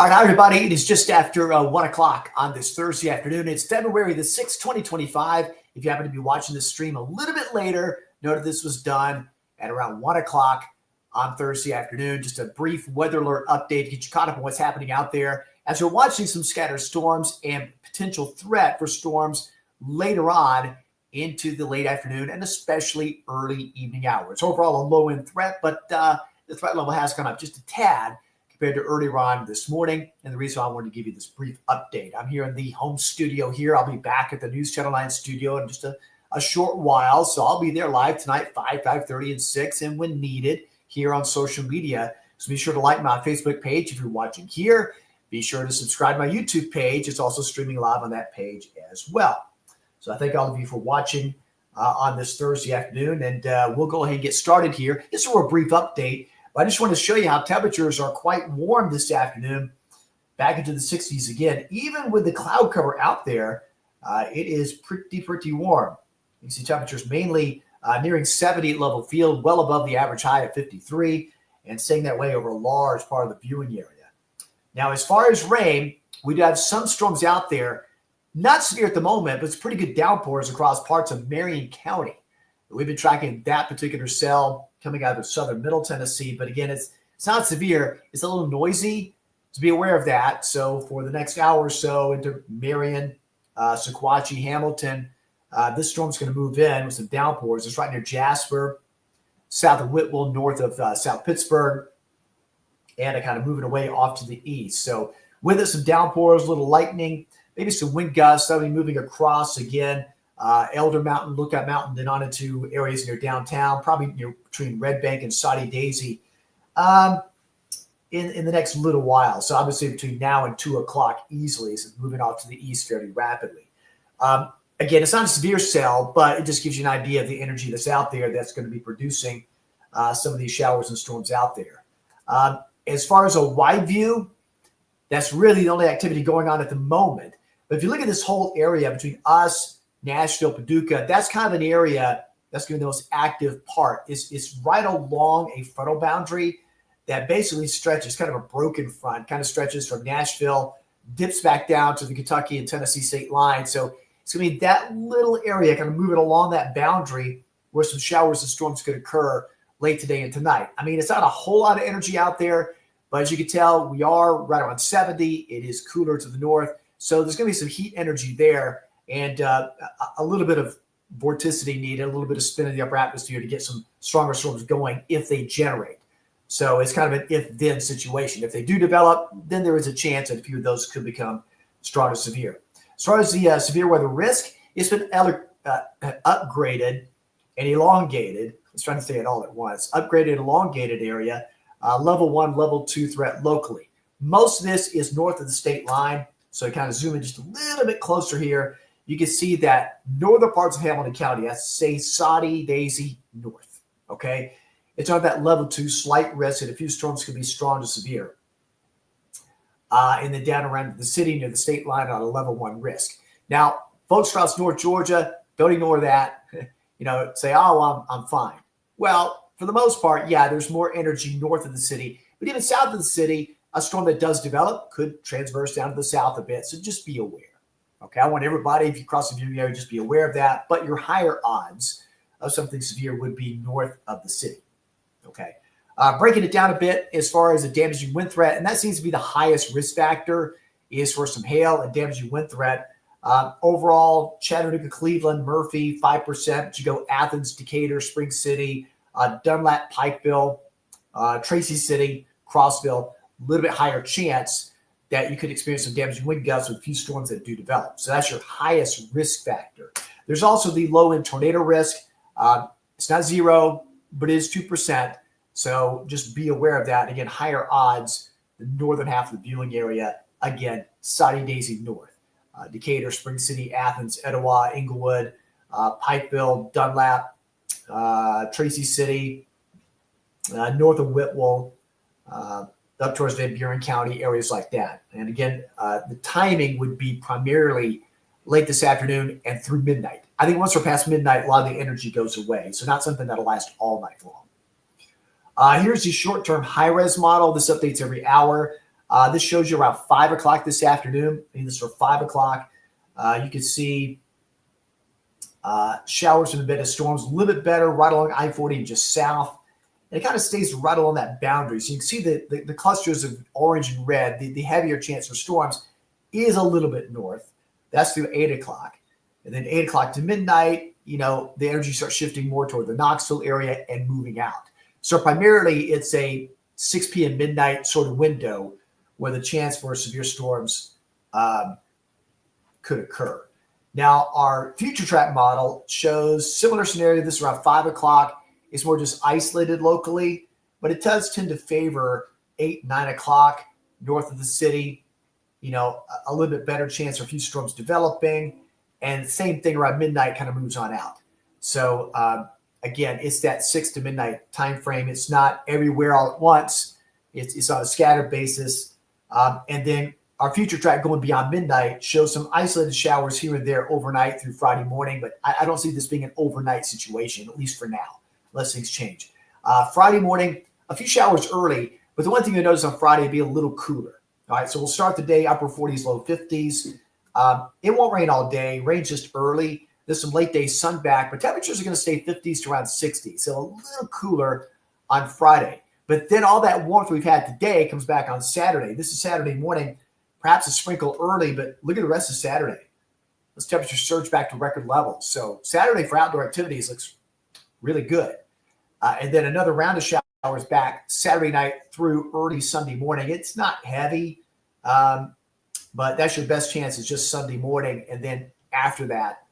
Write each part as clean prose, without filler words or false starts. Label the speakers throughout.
Speaker 1: All right, hi everybody. It is just after 1 o'clock on this Thursday afternoon. It's February the 6th, 2025. If you happen to be watching this stream a little bit later, know that this was done at around 1 o'clock on Thursday afternoon. Just a brief weather alert update to get you caught up on what's happening out there as you're watching some scattered storms and potential threat for storms later on into the late afternoon and especially early evening hours. Overall, a low-end threat, but the threat level has gone up just a tad compared to earlier on this morning. And the reason I wanted to give you this brief update, I'm here in the home studio here. I'll be back at the News Channel 9 studio in just a short while. So I'll be there live tonight, 5:30, and 6, and when needed here on social media. So be sure to like my Facebook page if you're watching here. Be sure to subscribe to my YouTube page. It's also streaming live on that page as well. So I thank all of you for watching on this Thursday afternoon, and we'll go ahead and get started here. This is a brief update. But I just want to show you how temperatures are quite warm this afternoon, back into the 60s again. Even with the cloud cover out there, it is pretty warm. You can see temperatures mainly nearing 70 at Level Field, well above the average high of 53, and staying that way over a large part of the viewing area. Now, as far as rain, we do have some storms out there. Not severe at the moment, but it's pretty good downpours across parts of Marion County. We've been tracking that particular cell coming out of southern Middle Tennessee. But again, it's not severe. It's a little noisy, to be aware of that. So for the next hour or so into Marion, Sequatchie, Hamilton, this storm's going to move in with some downpours. It's right near Jasper, south of Whitwell, north of South Pittsburgh, and kind of moving away off to the east. So with it, some downpours, a little lightning, maybe some wind gusts. That'll be moving across again. Elder Mountain, Lookout Mountain, then on into areas near downtown, probably near between Red Bank and Soddy Daisy in the next little while. So obviously between now and 2 o'clock easily, so moving off to the east fairly rapidly. Again, it's not a severe cell, but it just gives you an idea of the energy that's out there that's going to be producing some of these showers and storms out there. As far as a wide view, that's really the only activity going on at the moment. But if you look at this whole area between us, Nashville, Paducah, that's kind of an area that's going to be the most active part. It's right along a frontal boundary that basically stretches, kind of a broken front, kind of stretches from Nashville, dips back down to the Kentucky and Tennessee state line. So it's going to be that little area kind of moving along that boundary where some showers and storms could occur late today and tonight. I mean, it's not a whole lot of energy out there, but as you can tell, we are right around 70. It is cooler to the north. So there's going to be some heat energy there. And a little bit of vorticity needed, a little bit of spin in the upper atmosphere to get some stronger storms going if they generate. So it's kind of an if-then situation. If they do develop, then there is a chance that a few of those could become strong or severe. As far as the severe weather risk, it's been upgraded and elongated. I was trying to say it all at once. Upgraded, elongated area, level 1, level 2 threat locally. Most of this is north of the state line. So kind of zoom in just a little bit closer here. You can see that northern parts of Hamilton County, that's say Soddy Daisy north, okay? It's on that level 2 slight risk, and a few storms could be strong to severe. And then down around the city near the state line on a level 1 risk. Now, folks across North Georgia, don't ignore that. Say, oh, I'm fine. Well, for the most part, yeah, there's more energy north of the city. But even south of the city, a storm that does develop could transverse down to the south a bit. So just be aware. Okay, I want everybody, if you cross the viewing area, just be aware of that. But your higher odds of something severe would be north of the city. Okay, breaking it down a bit as far as a damaging wind threat, and that seems to be the highest risk factor is for some hail and damaging wind threat. Overall, Chattanooga, Cleveland, Murphy, 5%. But you go Athens, Decatur, Spring City, Dunlap, Pikeville, Tracy City, Crossville, a little bit higher chance that you could experience some damaging wind gusts with a few storms that do develop. So that's your highest risk factor. There's also the low-end tornado risk. It's not 0, but it is 2%. So just be aware of that. Again, higher odds, the northern half of the viewing area. Again, Soddy Daisy north. Decatur, Spring City, Athens, Etowah, Englewood, Pikeville, Dunlap, Tracy City, north of Whitwell, up towards Van Buren County, areas like that. And again, the timing would be primarily late this afternoon and through midnight. I think once we're past midnight, a lot of the energy goes away. So not something that'll last all night long. Here's the short-term high-res model. This updates every hour. This shows you around 5 o'clock this afternoon. This is for 5 o'clock. You can see showers from the bed of storms, a little bit better right along I-40 just south. And it kind of stays right along that boundary. So you can see the clusters of orange and red, the heavier chance for storms is a little bit north. That's through 8 o'clock. And then 8 o'clock to midnight, the energy starts shifting more toward the Knoxville area and moving out. So primarily it's a 6 p.m. midnight sort of window where the chance for severe storms could occur. Now, our future track model shows similar scenario. This is around 5 o'clock. It's more just isolated locally, but it does tend to favor 8, 9 o'clock north of the city. A little bit better chance for a few storms developing. And same thing around midnight kind of moves on out. So again, it's that 6 to midnight time frame. It's not everywhere all at once. It's on a scattered basis. And then our future track going beyond midnight shows some isolated showers here and there overnight through Friday morning, but I don't see this being an overnight situation, at least for now, unless things change. Friday morning, a few showers early, but the one thing you'll notice on Friday will be a little cooler. All right, so we'll start the day upper 40s, low 50s. It won't rain all day. Rain just early. There's some late day sun back, but temperatures are going to stay 50s to around 60. So a little cooler on Friday. But then all that warmth we've had today comes back on Saturday. This is Saturday morning. Perhaps a sprinkle early, but look at the rest of Saturday. Those temperatures surge back to record levels. So Saturday for outdoor activities looks really good. And then another round of showers back Saturday night through early Sunday morning. It's not heavy, but that's your best chance is just Sunday morning. And then after that,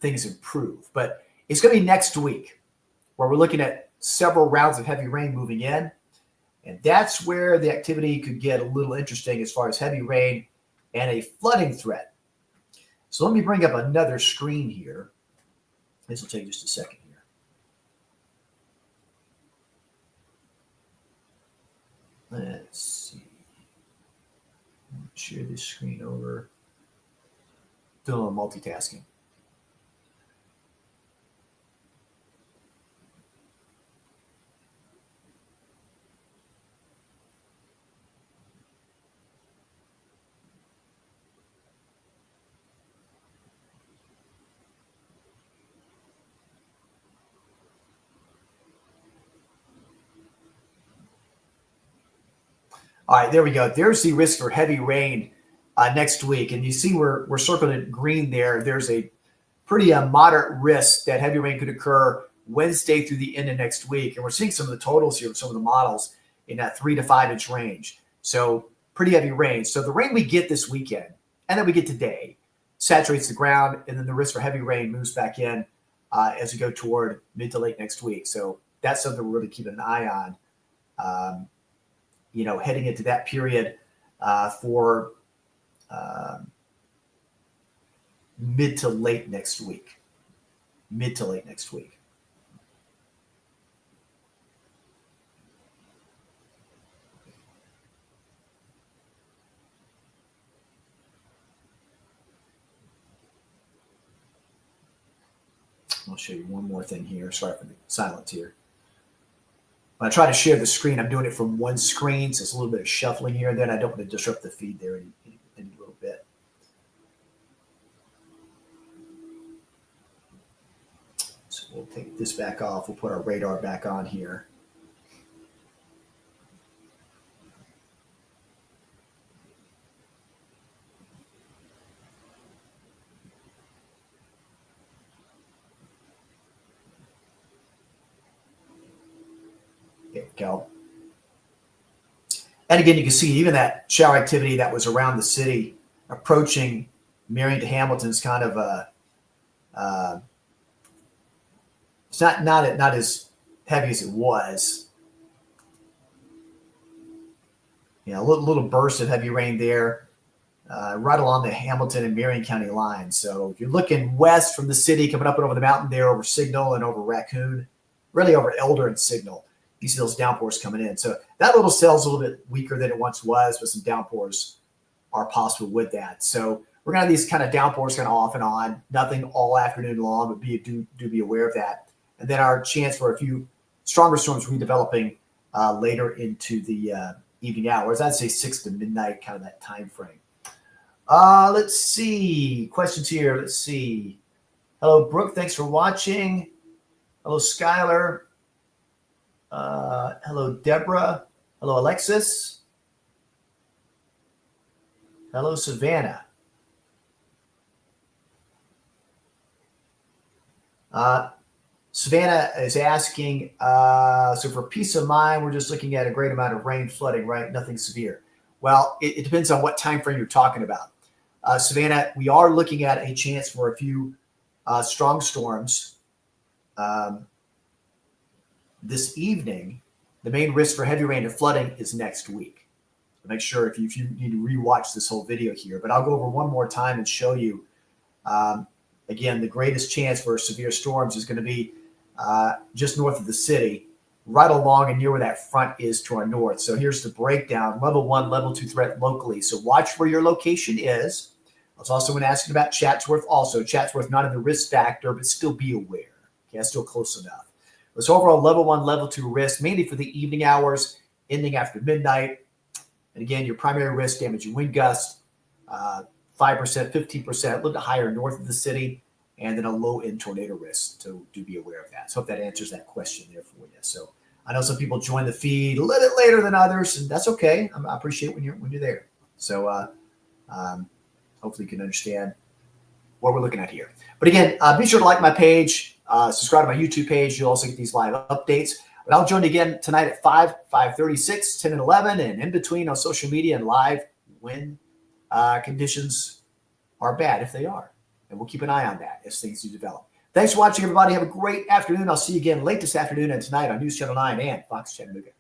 Speaker 1: things improve. But it's going to be next week where we're looking at several rounds of heavy rain moving in. And that's where the activity could get a little interesting as far as heavy rain and a flooding threat. So let me bring up another screen here. This will take just a second here. Let's see. Share this screen over. Do a little multitasking. All right, there we go. There's the risk for heavy rain next week. And you see we're circling it green there. There's a pretty moderate risk that heavy rain could occur Wednesday through the end of next week. And we're seeing some of the totals here, some of the models in that 3 to 5 inch range. So pretty heavy rain. So the rain we get this weekend and that we get today saturates the ground. And then the risk for heavy rain moves back in as we go toward mid to late next week. So that's something we're really keeping an eye on. Heading into that period for mid to late next week. I'll show you one more thing here. Sorry for the silence here. When I try to share the screen, I'm doing it from one screen, so it's a little bit of shuffling here and then. I don't want to disrupt the feed there any little bit. So we'll take this back off. We'll put our radar back on here. There we go. And again, you can see even that shower activity that was around the city approaching Marion to Hamilton's kind of it's not as heavy as it was. A little burst of heavy rain there, right along the Hamilton and Marion County line. So if you're looking west from the city, coming up and over the mountain there over Signal and over Raccoon, really over Elder and Signal, you see those downpours coming in. So that little cell's a little bit weaker than it once was, but some downpours are possible with that. So we're going to have these kind of downpours kind of off and on, nothing all afternoon long, but do be aware of that. And then our chance for a few stronger storms redeveloping later into the evening hours. I'd say 6 to midnight, kind of that time frame. Let's see. Questions here. Let's see. Hello, Brooke. Thanks for watching. Hello, Skylar. Hello, Deborah. Hello, Alexis. Hello, Savannah. Savannah is asking, so for peace of mind, we're just looking at a great amount of rain, flooding, right? Nothing severe. Well, it depends on what time frame you're talking about. Savannah, we are looking at a chance for a few strong storms this evening. The main risk for heavy rain and flooding is next week. So make sure if you need to rewatch this whole video here, but I'll go over one more time and show you. Again, the greatest chance for severe storms is going to be just north of the city, right along and near where that front is to our north. So here's the breakdown. Level 1, level 2 threat locally. So watch where your location is. I was also going to ask you about Chatsworth also. Chatsworth not in the risk factor, but still be aware. Okay, that's still close enough. So overall level 1, level 2 risk, mainly for the evening hours, ending after midnight. And again, your primary risk, damaging wind gust, 5%, 15%, a little bit higher north of the city, and then a low-end tornado risk. So do be aware of that. So hope that answers that question there for you. So I know some people join the feed a little bit later than others, and that's okay. I appreciate when you're there. So hopefully you can understand what we're looking at here. But again, be sure to like my page, subscribe to my YouTube page. You'll also get these live updates. But I'll join you again tonight at 5, 5:36, 10, and 11, and in between on social media and live when conditions are bad, if they are. And we'll keep an eye on that as things do develop. Thanks for watching, everybody. Have a great afternoon. I'll see you again late this afternoon and tonight on News Channel 9 and Fox Chattanooga.